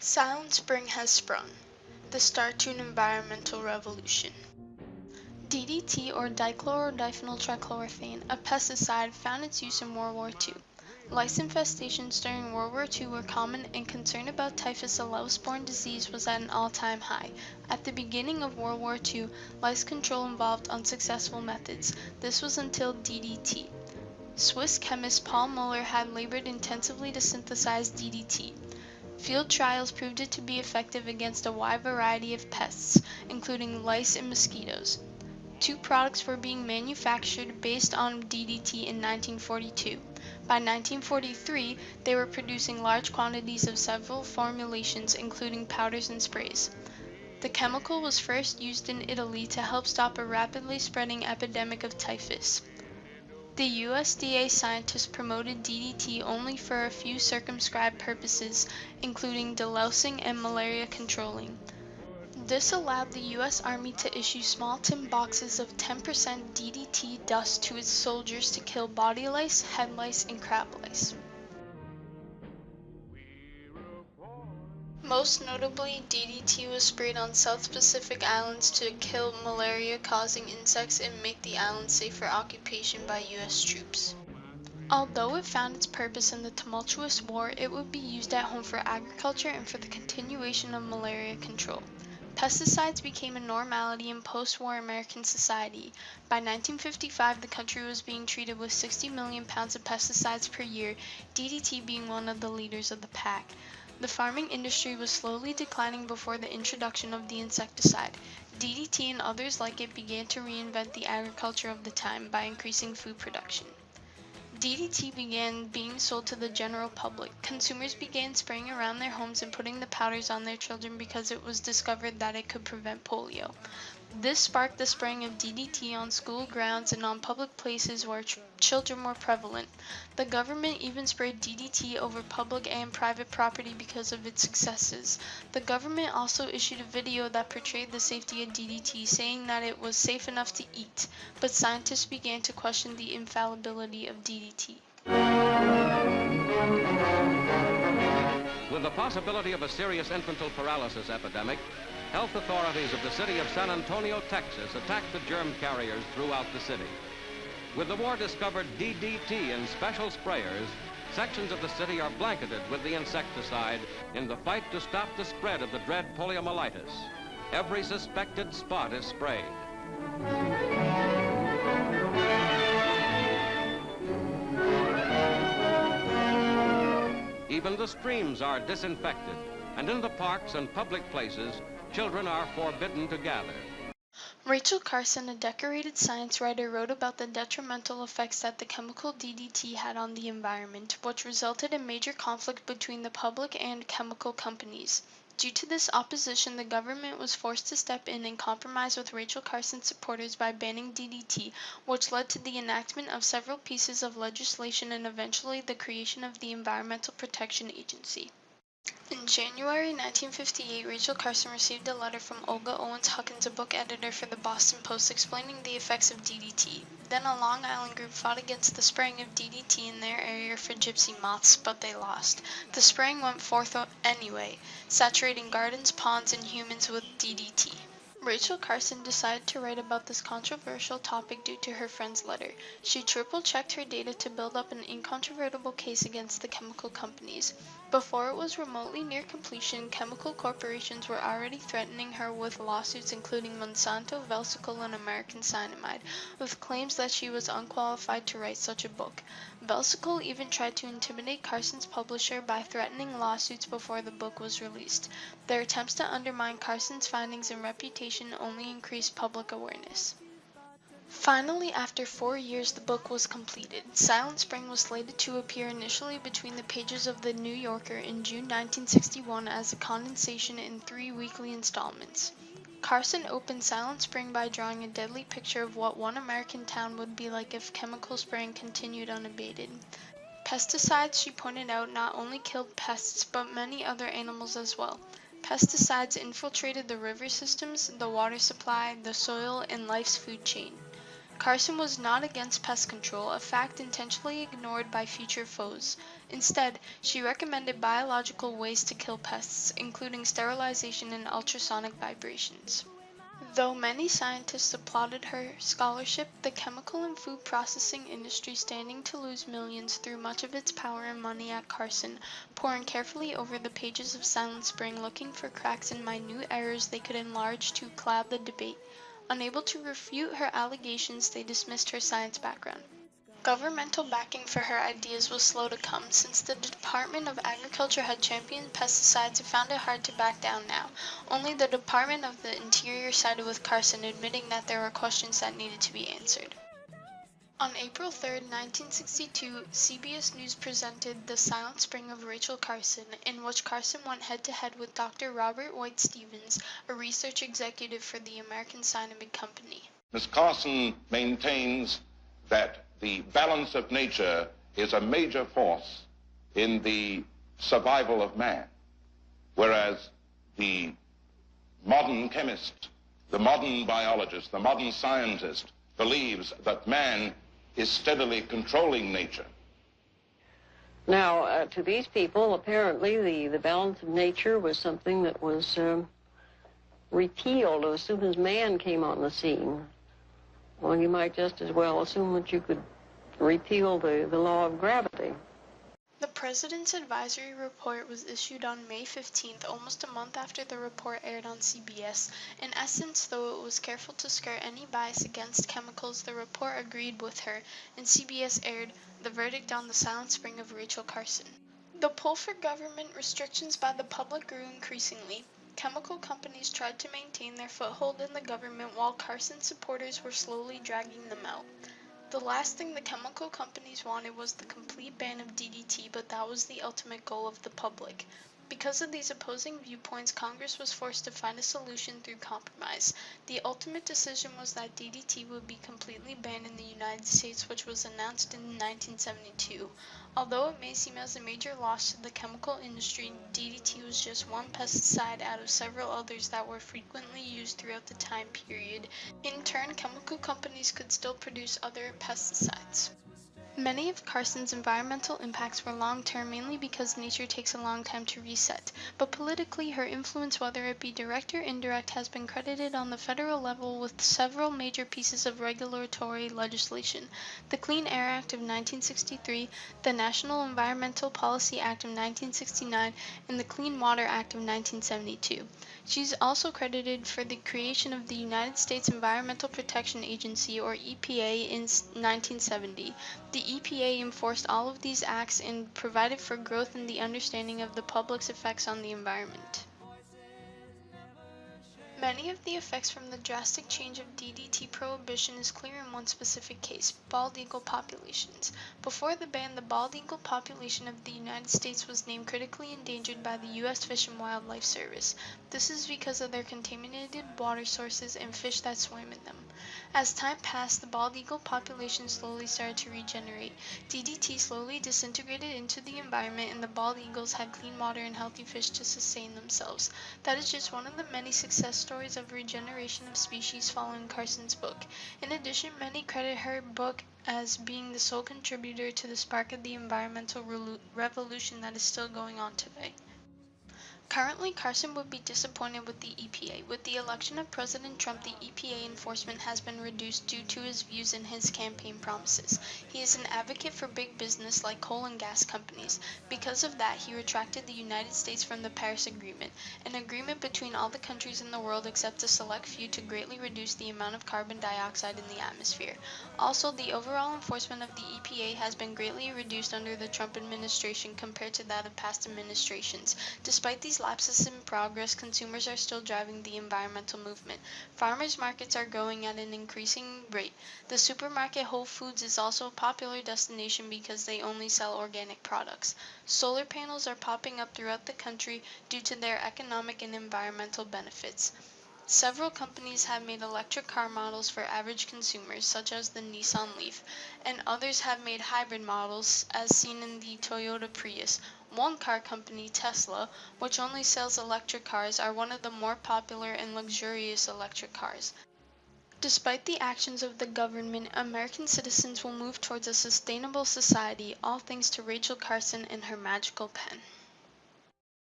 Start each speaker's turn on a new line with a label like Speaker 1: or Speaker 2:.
Speaker 1: Silent Spring has sprung, the start to an environmental revolution. DDT, or dichlorodyphanyl trichloroethane, a pesticide, found its use in World War II. Lice infestations during World War II were common, and concern about typhus, a louse-borne disease, was at an all-time high. At the beginning of World War II, lice control involved unsuccessful methods. This was until DDT. Swiss chemist Paul Muller had labored intensively to synthesize DDT. Field trials proved it to be effective against a wide variety of pests, including lice and mosquitoes. Two products were being manufactured based on DDT in 1942. By 1943, they were producing large quantities of several formulations, including powders and sprays. The chemical was first used in Italy to help stop a rapidly spreading epidemic of typhus. The USDA scientists promoted DDT only for a few circumscribed purposes, including delousing and malaria controlling. This allowed the U.S. Army to issue small tin boxes of 10% DDT dust to its soldiers to kill body lice, head lice, and crab lice. Most notably, DDT was sprayed on South Pacific islands to kill malaria-causing insects and make the islands safe for occupation by U.S. troops. Although it found its purpose in the tumultuous war, it would be used at home for agriculture and for the continuation of malaria control. Pesticides became a normality in post-war American society. By 1955, the country was being treated with 60 million pounds of pesticides per year, DDT being one of the leaders of the pack. The farming industry was slowly declining before the introduction of the insecticide. DDT and others like it began to reinvent the agriculture of the time by increasing food production. DDT began being sold to the general public. Consumers began spraying around their homes and putting the powders on their children because it was discovered that it could prevent polio. This sparked the spraying of DDT on school grounds and on public places where children were prevalent. The government even sprayed DDT over public and private property because of its successes. The government also issued a video that portrayed the safety of DDT, saying that it was safe enough to eat, but scientists began to question the infallibility of DDT.
Speaker 2: With the possibility of a serious infantile paralysis epidemic, health authorities of the city of San Antonio, Texas, attacked the germ carriers throughout the city. With the war-discovered DDT in special sprayers, sections of the city are blanketed with the insecticide in the fight to stop the spread of the dread poliomyelitis. Every suspected spot is sprayed. Even the streams are disinfected, and in the parks and public places, children are forbidden to gather.
Speaker 1: Rachel Carson, a decorated science writer, wrote about the detrimental effects that the chemical DDT had on the environment, which resulted in major conflict between the public and chemical companies. Due to this opposition, the government was forced to step in and compromise with Rachel Carson's supporters by banning DDT, which led to the enactment of several pieces of legislation and eventually the creation of the Environmental Protection Agency. In January 1958, Rachel Carson received a letter from Olga Owens Huckins, a book editor for the Boston Post, explaining the effects of DDT. Then a Long Island group fought against the spraying of DDT in their area for gypsy moths, but they lost. The spraying went forth anyway, saturating gardens, ponds, and humans with DDT. Rachel Carson decided to write about this controversial topic due to her friend's letter. She triple-checked her data to build up an incontrovertible case against the chemical companies. Before it was remotely near completion, chemical corporations were already threatening her with lawsuits including Monsanto, Velsicle, and American Cyanamide, with claims that she was unqualified to write such a book. Velsicle even tried to intimidate Carson's publisher by threatening lawsuits before the book was released. Their attempts to undermine Carson's findings and reputation only increased public awareness. Finally, after 4 years, the book was completed. Silent Spring was slated to appear initially between the pages of The New Yorker in June 1961 as a condensation in 3 weekly installments. Carson opened Silent Spring by drawing a deadly picture of what one American town would be like if chemical spraying continued unabated. Pesticides, she pointed out, not only killed pests, but many other animals as well. Pesticides infiltrated the river systems, the water supply, the soil, and life's food chain. Carson was not against pest control, a fact intentionally ignored by future foes. Instead, she recommended biological ways to kill pests, including sterilization and ultrasonic vibrations. Though many scientists applauded her scholarship, the chemical and food processing industry, standing to lose millions, threw much of its power and money at Carson, poring carefully over the pages of Silent Spring, looking for cracks and minute errors they could enlarge to cloud the debate. Unable to refute her allegations, they dismissed her science background. Governmental backing for her ideas was slow to come. Since the Department of Agriculture had championed pesticides, it found it hard to back down now. Only the Department of the Interior sided with Carson, admitting that there were questions that needed to be answered. On April 3, 1962, CBS News presented The Silent Spring of Rachel Carson, in which Carson went head-to-head with Dr. Robert White Stevens, a research executive for the American Cyanamid Company.
Speaker 3: Miss Carson maintains that the balance of nature is a major force in the survival of man, whereas the modern chemist, the modern biologist, the modern scientist believes that man is steadily controlling nature.
Speaker 4: Now, to these people, apparently the balance of nature was something that was repealed as soon as man came on the scene. Well, you might just as well assume that you could repeal the law of gravity.
Speaker 1: The President's advisory report was issued on May 15th, almost a month after the report aired on CBS. In essence, though it was careful to skirt any bias against chemicals, the report agreed with her, and CBS aired the verdict on the Silent Spring of Rachel Carson. The pull for government restrictions by the public grew increasingly. Chemical companies tried to maintain their foothold in the government while Carson's supporters were slowly dragging them out. The last thing the chemical companies wanted was the complete ban of DDT, but that was the ultimate goal of the public. Because of these opposing viewpoints, Congress was forced to find a solution through compromise. The ultimate decision was that DDT would be completely banned in the United States, which was announced in 1972. Although it may seem as a major loss to the chemical industry, DDT was just one pesticide out of several others that were frequently used throughout the time period. In turn, chemical companies could still produce other pesticides. Many of Carson's environmental impacts were long-term, mainly because nature takes a long time to reset, but politically her influence, whether it be direct or indirect, has been credited on the federal level with several major pieces of regulatory legislation: the Clean Air Act of 1963, the National Environmental Policy Act of 1969, and the Clean Water Act of 1972. She's also credited for the creation of the United States Environmental Protection Agency, or EPA, in 1970. The EPA enforced all of these acts and provided for growth in the understanding of the public's effects on the environment. Many of the effects from the drastic change of DDT prohibition is clear in one specific case: bald eagle populations. Before the ban, the bald eagle population of the United States was named critically endangered by the U.S. Fish and Wildlife Service. This is because of their contaminated water sources and fish that swim in them. As time passed, the bald eagle population slowly started to regenerate. DDT slowly disintegrated into the environment, and the bald eagles had clean water and healthy fish to sustain themselves. That is just one of the many success stories of regeneration of species following Carson's book. In addition, many credit her book as being the sole contributor to the spark of the environmental revolution that is still going on today. Currently, Carson would be disappointed with the EPA. With the election of President Trump, the EPA enforcement has been reduced due to his views and his campaign promises. He is an advocate for big business like coal and gas companies. Because of that, he retracted the United States from the Paris Agreement, an agreement between all the countries in the world except a select few to greatly reduce the amount of carbon dioxide in the atmosphere. Also, the overall enforcement of the EPA has been greatly reduced under the Trump administration compared to that of past administrations. Despite these lapses in progress, consumers are still driving the environmental movement. Farmers markets are growing at an increasing rate. The supermarket Whole Foods is also a popular destination because they only sell organic products. Solar panels are popping up throughout the country due to their economic and environmental benefits. Several companies have made electric car models for average consumers, such as the Nissan Leaf, and others have made hybrid models, as seen in the Toyota Prius. One car company, Tesla, which only sells electric cars, are one of the more popular and luxurious electric cars. Despite the actions of the government, American citizens will move towards a sustainable society, all thanks to Rachel Carson and her magical pen.